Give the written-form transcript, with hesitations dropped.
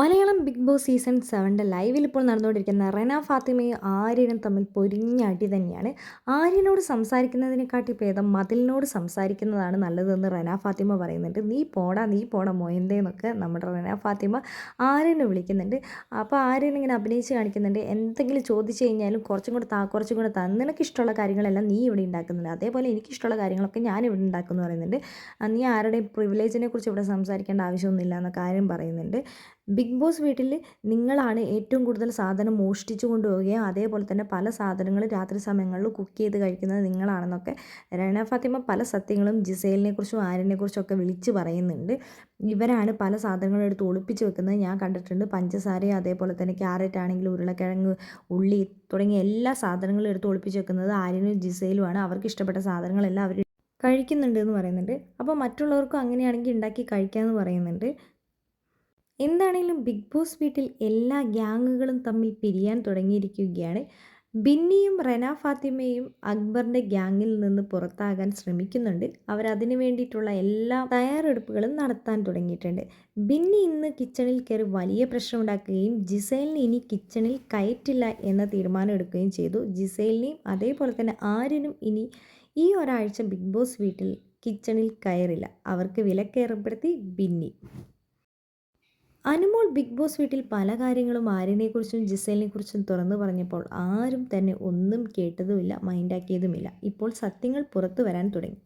Malayalam big boss season 7 ലൈവിൽ ഇപ്പോൾ നടന്നുകൊണ്ടിരിക്കുന്ന റെന ഫാത്തിമയും ആര്യനും തമ്മിൽ പൊരിഞ്ഞ അടി തന്നെയാണ്. ആര്യനോട് സംസാരിക്കുന്നതിനെക്കാട്ടി ഭേദം മതിലിനോട് സംസാരിക്കുന്നതാണ് നല്ലതെന്ന് റെന ഫാത്തിമ പറയുന്നുണ്ട്. നീ പോടാ മൊയന്തേ എന്നൊക്കെ നമ്മുടെ റെന ഫാത്തിമ ആര്യനെ വിളിക്കുന്നുണ്ട്. അപ്പോൾ ആര്യൻ ഇങ്ങനെ അഭിനയിച്ച് കാണിക്കുന്നുണ്ട്. എന്തെങ്കിലും ചോദിച്ചു കഴിഞ്ഞാലും കുറച്ചും കൂടെ താ, നിനക്ക് ഇഷ്ടമുള്ള കാര്യങ്ങളെല്ലാം നീ ഇവിടെ ഉണ്ടാക്കുന്നുണ്ട്, അതേപോലെ എനിക്കിഷ്ടമുള്ള കാര്യങ്ങളൊക്കെ ഞാൻ ഇവിടെ ഉണ്ടാക്കുമെന്ന് പറയുന്നുണ്ട്. നീ ആരുടെയും പ്രിവിലേജിനെ കുറിച്ച് ഇവിടെ സംസാരിക്കേണ്ട ആവശ്യമൊന്നുമില്ല എന്ന കാര്യം പറയുന്നുണ്ട്. ബിഗ് ബോസ് വീട്ടിൽ നിങ്ങളാണ് ഏറ്റവും കൂടുതൽ സാധനം മോഷ്ടിച്ചു കൊണ്ടുപോവുകയും അതേപോലെ തന്നെ പല സാധനങ്ങൾ രാത്രി സമയങ്ങളിൽ കുക്ക് ചെയ്ത് കഴിക്കുന്നത് നിങ്ങളാണെന്നൊക്കെ റെന ഫാത്തിമ പല സത്യങ്ങളും ജിസേലിനെ കുറിച്ചും ആര്യനെ കുറിച്ചും ഒക്കെ വിളിച്ച് പറയുന്നുണ്ട്. ഇവരാണ് പല സാധനങ്ങളും എടുത്ത് ഒളിപ്പിച്ച് വെക്കുന്നത് ഞാൻ കണ്ടിട്ടുണ്ട്. പഞ്ചസാരയും അതേപോലെ തന്നെ ക്യാരറ്റ് ആണെങ്കിലും ഉരുളക്കിഴങ്ങ്, ഉള്ളി തുടങ്ങിയ എല്ലാ സാധനങ്ങളും എടുത്ത് ഒളിപ്പിച്ച് വെക്കുന്നത് ആര്യനും ജിസേലുമാണ്. അവർക്ക് ഇഷ്ടപ്പെട്ട സാധനങ്ങളെല്ലാം അവർ കഴിക്കുന്നുണ്ട് എന്ന് പറയുന്നുണ്ട്. അപ്പോൾ മറ്റുള്ളവർക്കും അങ്ങനെയാണെങ്കിൽ ഉണ്ടാക്കി കഴിക്കാമെന്ന് പറയുന്നുണ്ട്. എന്താണെങ്കിലും ബിഗ് ബോസ് വീട്ടിൽ എല്ലാ ഗ്യാങ്ങുകളും തമ്മിൽ പിരിയാൻ തുടങ്ങിയിരിക്കുകയാണ്. ബിന്നിയും റെന ഫാത്തിമയും അക്ബറിൻ്റെ ഗ്യാങ്ങിൽ നിന്ന് പുറത്താകാൻ ശ്രമിക്കുന്നുണ്ട്. അവരതിനു വേണ്ടിയിട്ടുള്ള എല്ലാ തയ്യാറെടുപ്പുകളും നടത്താൻ തുടങ്ങിയിട്ടുണ്ട്. ബിന്നി ഇന്ന് കിച്ചണിൽ കയറി വലിയ പ്രശ്നമുണ്ടാക്കുകയും ജിസേലിന് ഇനി കിച്ചണിൽ കയറ്റില്ല എന്ന തീരുമാനം എടുക്കുകയും ചെയ്തു. ജിസേലിനെയും അതേപോലെ തന്നെ ആര്യനും ഇനി ഈ ഒരാഴ്ച ബിഗ് ബോസ് വീട്ടിൽ കിച്ചണിൽ കയറില്ല. അവർക്ക് വിലക്കേർപ്പെടുത്തി ബിന്നി. അനുമോൾ ബിഗ് ബോസ് വീട്ടിൽ പല കാര്യങ്ങളും ആര്യനെക്കുറിച്ചും ജിസേലിനെക്കുറിച്ചും തുറന്നു പറഞ്ഞപ്പോൾ ആരും തന്നെ ഒന്നും കേട്ടതുമില്ല, മൈൻഡാക്കിയതുമില്ല. ഇപ്പോൾ സത്യങ്ങൾ പുറത്തു വരാൻ തുടങ്ങി.